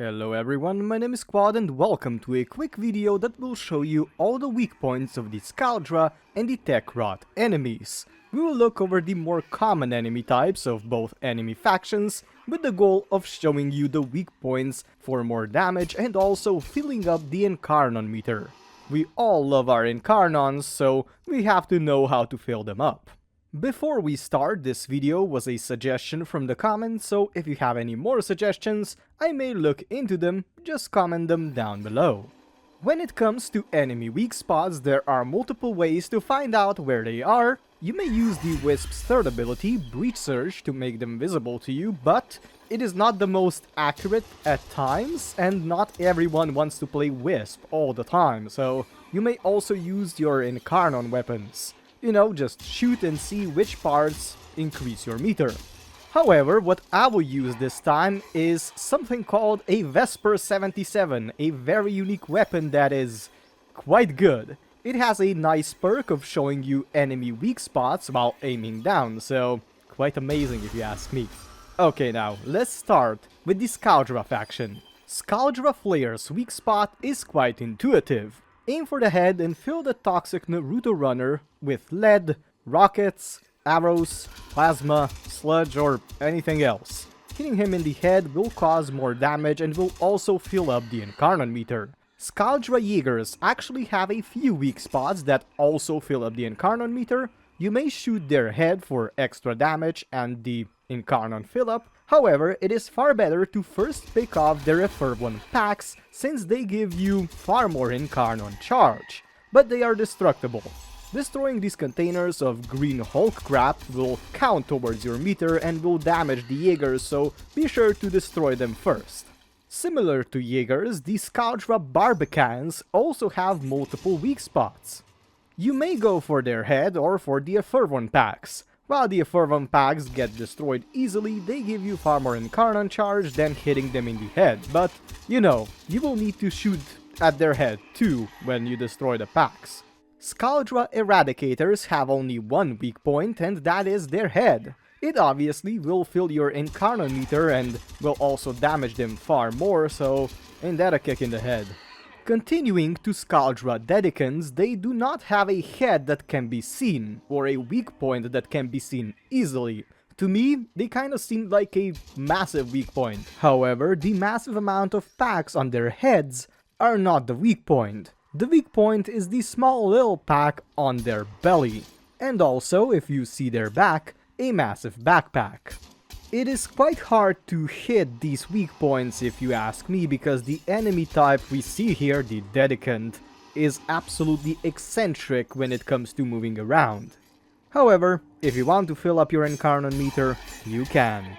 Hello everyone, my name is Quad and welcome to a quick video that will show you all the weak points of the Scaldra and the Techrot enemies. We will look over the more common enemy types of both enemy factions with the goal of showing you the weak points for more damage and also filling up the Incarnon meter. We all love our Incarnons, so we have to know how to fill them up. Before we start, this video was a suggestion from the comments, so if you have any more suggestions, I may look into them, just comment them down below. When it comes to enemy weak spots, there are multiple ways to find out where they are. You may use the Wisp's third ability, Breach Surge, to make them visible to you, but it is not the most accurate at times, and not everyone wants to play Wisp all the time, so you may also use your Incarnon weapons. You know, just shoot and see which parts increase your meter. However, what I will use this time is something called a Vesper 77, a very unique weapon that is quite good. It has a nice perk of showing you enemy weak spots while aiming down, so quite amazing if you ask me. Okay, now let's start with the Scaldra Faction. Scaldra Flare's weak spot is quite intuitive. Aim for the head and fill the toxic Naruto runner with lead, rockets, arrows, plasma, sludge, or anything else. Hitting him in the head will cause more damage and will also fill up the Incarnon meter. Scaldra Jaegers actually have a few weak spots that also fill up the Incarnon meter. You may shoot their head for extra damage and the Incarnon fill up. However, it is far better to first pick off their F1 packs, since they give you far more Incarnon charge, but they are destructible. Destroying these containers of green Hulk crap will count towards your meter and will damage the Jaegers, so be sure to destroy them first. Similar to Jaegers, the Scaldra Barbicans also have multiple weak spots. You may go for their head or for the F1 packs. While the F1 packs get destroyed easily, they give you far more Incarnon charge than hitting them in the head, but, you know, you will need to shoot at their head too when you destroy the packs. Scaldra Eradicators have only one weak point, and that is their head. It obviously will fill your Incarnon meter and will also damage them far more, so ain't that a kick in the head. Continuing to Scaldra Dedicans, they do not have a head that can be seen, or a weak point that can be seen easily. To me, they kinda seem like a massive weak point. However, the massive amount of packs on their heads are not the weak point. The weak point is the small little pack on their belly. And also, if you see their back, a massive backpack. It is quite hard to hit these weak points if you ask me, because the enemy type we see here, the Dedicant, is absolutely eccentric when it comes to moving around. However, if you want to fill up your Incarnon meter, you can.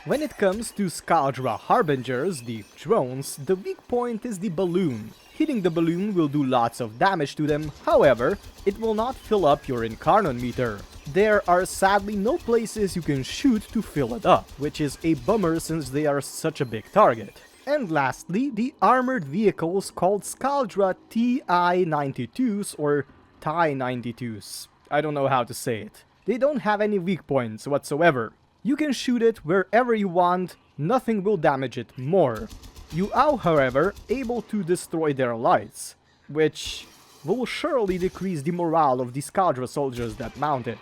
When it comes to Scaldra Harbingers, the drones, the weak point is the balloon. Hitting the balloon will do lots of damage to them, however, it will not fill up your Incarnon meter. There are sadly no places you can shoot to fill it up, which is a bummer since they are such a big target. And lastly, the armored vehicles called Scaldra TI-92s or TI-92s. I don't know how to say it. They don't have any weak points whatsoever. You can shoot it wherever you want, nothing will damage it more. You are, however, able to destroy their lights, which will surely decrease the morale of the Scaldra soldiers that mount it.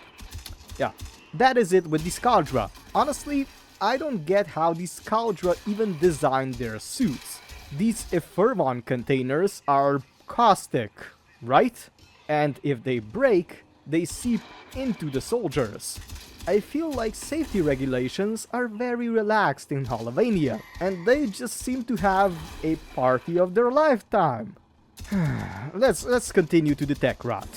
Yeah, that is it with the Scaldra. Honestly, I don't get how the Scaldra even designed their suits. These F1 containers are caustic, right? And if they break, they seep into the soldiers. I feel like safety regulations are very relaxed in Holovania, and they just seem to have a party of their lifetime. Let's continue to the Techrot.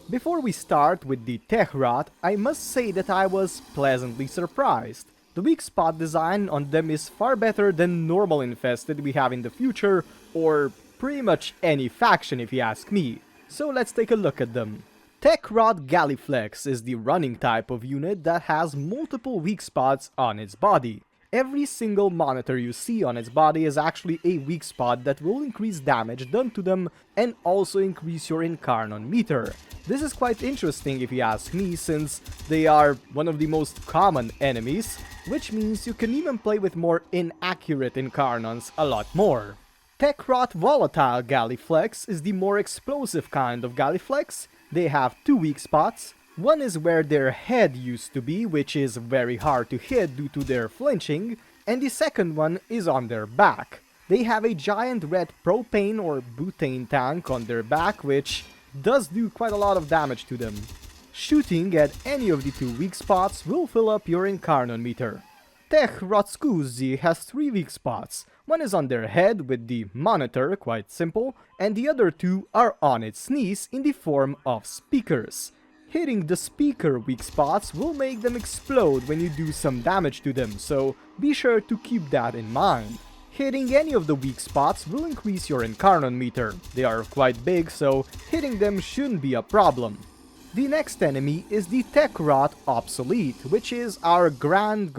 Before we start with the Techrot, I must say that I was pleasantly surprised. The weak spot design on them is far better than normal infested we have in the future, or pretty much any faction if you ask me. So let's take a look at them. Techrot Galliflex is the running type of unit that has multiple weak spots on its body. Every single monitor you see on its body is actually a weak spot that will increase damage done to them and also increase your Incarnon meter. This is quite interesting if you ask me, since they are one of the most common enemies, which means you can even play with more inaccurate Incarnons a lot more. Techrot Volatile Galliflex is the more explosive kind of Galliflex. They have two weak spots. One is where their head used to be, which is very hard to hit due to their flinching, and the second one is on their back. They have a giant red propane or butane tank on their back, which does do quite a lot of damage to them. Shooting at any of the two weak spots will fill up your Incarnon meter. Techrot has three weak spots. One is on their head with the monitor, quite simple, and the other two are on its knees in the form of speakers. Hitting the speaker weak spots will make them explode when you do some damage to them, so be sure to keep that in mind. Hitting any of the weak spots will increase your Incarnon meter. They are quite big, so hitting them shouldn't be a problem. The next enemy is the Techrot Obsolete, which is our grand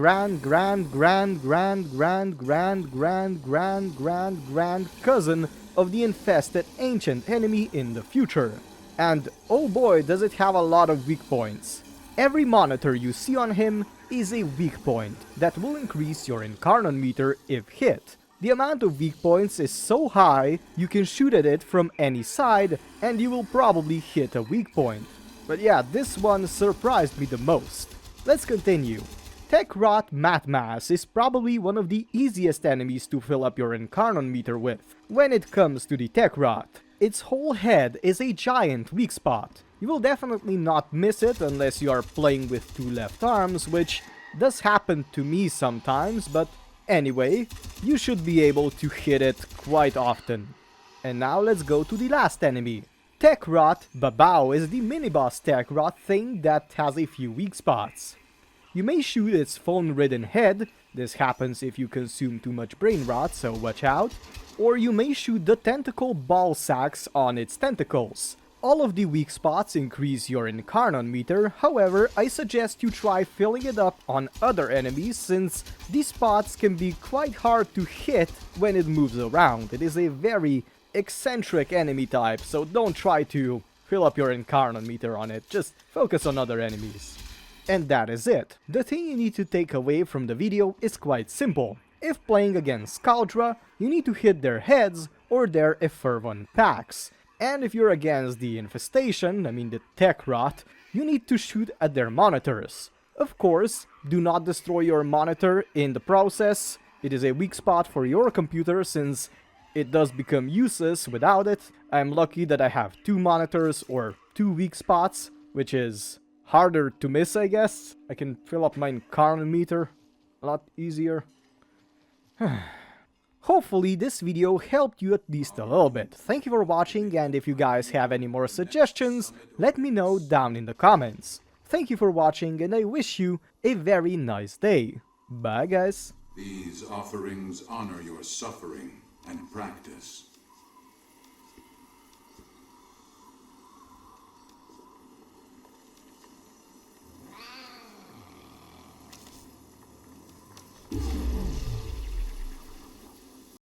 cousin of the infested ancient enemy in the future. And oh boy, does it have a lot of weak points. Every monitor you see on him is a weak point that will increase your Incarnon meter if hit. The amount of weak points is so high, you can shoot at it from any side and you will probably hit a weak point. But yeah, this one surprised me the most. Let's continue. Techrot Matmass is probably one of the easiest enemies to fill up your Incarnon meter with. When it comes to the Techrot, its whole head is a giant weak spot. You will definitely not miss it unless you are playing with two left arms, which does happen to me sometimes, but anyway, you should be able to hit it quite often. And now let's go to the last enemy. Techrot Babao is the mini-boss Techrot thing that has a few weak spots. You may shoot its phone-ridden head, this happens if you consume too much brain rot, so watch out, or you may shoot the tentacle ball sacks on its tentacles. All of the weak spots increase your Incarnon meter, however, I suggest you try filling it up on other enemies, since these spots can be quite hard to hit when it moves around. It is a very eccentric enemy type, so don't try to fill up your Incarnon meter on it, just focus on other enemies. And that is it. The thing you need to take away from the video is quite simple. If playing against Scaldra, you need to hit their heads or their Effervon packs. And if you're against the infestation, I mean the Techrot, you need to shoot at their monitors. Of course, do not destroy your monitor in the process. It is a weak spot for your computer since it does become useless without it. I'm lucky that I have two monitors or two weak spots, which is harder to miss, I guess. I can fill up my Incarnon meter a lot easier. Hopefully this video helped you at least a little bit. Thank you for watching, and if you guys have any more suggestions, let me know down in the comments. Thank you for watching, and I wish you a very nice day. Bye guys. These offerings honor your suffering and practice.